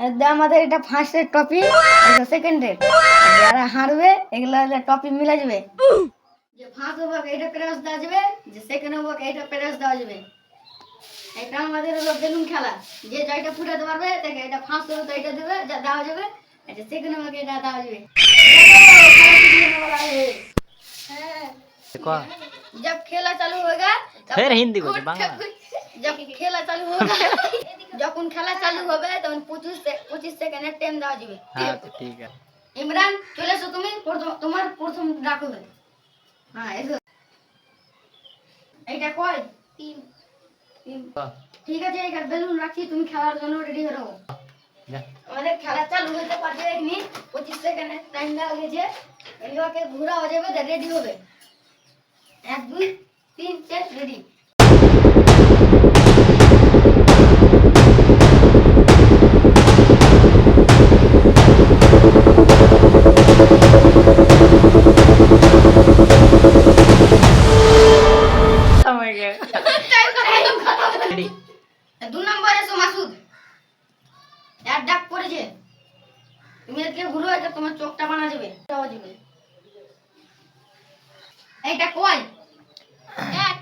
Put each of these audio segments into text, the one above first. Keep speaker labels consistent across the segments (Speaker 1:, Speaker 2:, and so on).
Speaker 1: আমাদের এটা ফার্স্টের টপিক, এটা সেকেন্ডের। যারা হারবে এগুলা টপিক মিলা যাবে। যে ফার্স্ট হবে এটা প্রাইজ দেওয়া যাবে, যে সেকেন্ড হবে এটা প্রাইজ দেওয়া যাবে। এটা আমাদের হলো বেলুন খেলা। যে যাইটা ফুটাতে পারবে তাকে এটা ফার্স্ট হবে তো এটা দেবে, যা দেওয়া যাবে। এটা সেকেন্ড হবে এটা দেওয়া যাবে। जब खेला चालू होगा
Speaker 2: फिर हिंदी बोले बांग्ला
Speaker 1: जब खेला चालू होगा যখন খেলা চালু হবে তখন 25 সেকেন্ডের টাইম দেওয়া যাবে।
Speaker 2: হ্যাঁ তো ঠিক আছে।
Speaker 1: ইমরান চলে এসো, তুমি তোমার প্রথম ডাক হবে। হ্যাঁ এসো। এইটা কয় তিন। ঠিক আছে, এখানে বেলুন রাখছি, তুমি খেলার জন্য রেডি হয়ে নাও। আমাদের খেলা চালু হতে পারছে এখনি 25 সেকেন্ডের টাইম দেওয়া গেছে। এগুলোকে ঘোরা হয়ে যাবে, রেডি হবে। 1 2 3 4 রেডি। দু নম্বরে এসো মাসুদ। এক ডাক পড়েছে, তুমি এদিকে ঘুরো, এটা তোমার চোখটা বানা যাবে। এইটা কয় এক।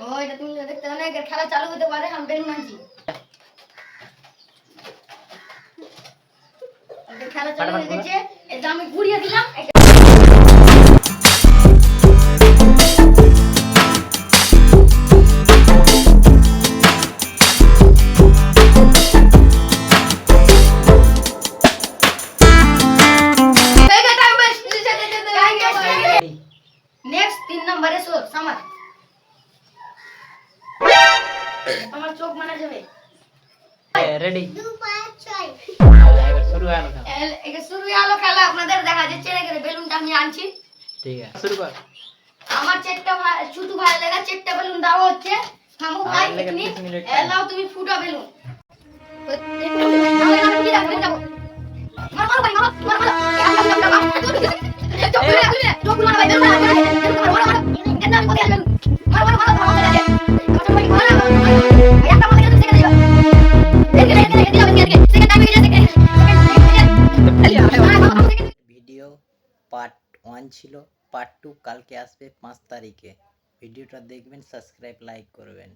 Speaker 1: ও এটা তুমি দেখতে না, এর খেলা চালু হতে পারে। আমি বেলুন আনছি, এটা খেলা চালু হয়ে গেছে। এটা আমি ঘুরিয়ে দিলাম। নেক্সট 3 নম্বরে এসো সামার। আমার চোখ মানা যাবে।
Speaker 2: রেডি
Speaker 1: 2 5 6
Speaker 2: এবার শুরু হলো খেলা।
Speaker 1: এটা শুরু হলো খেলা। আপনাদের দেখা যাচ্ছে না, করে বেলুনটা আমি আনছি।
Speaker 2: ঠিক আছে শুরু কর।
Speaker 1: আমার চেকটা ছোট ভাই লাগা চেকটা বেলুন দেওয়া হচ্ছে। থামো ভাই, এখনি এলাও তুমি ফুটা বেলুন। মার মার ভাই, মার মার মার। চোখ মার ভাই, বেলুন মার মার মার মার। কেন আমি কোথায় বেলুন মার মার মার মার। একটা মার একটা মার গেছে সেকেন্ড দিবা। সেকেন্ড টাইম গেছে সেকেন্ড।
Speaker 2: ভিডিও পার্ট 1 ছিল, পার্ট 2 কালকে আসবে 5 তারিখে। ভিডিওটা দেখবেন, সাবস্ক্রাইব লাইক করবেন।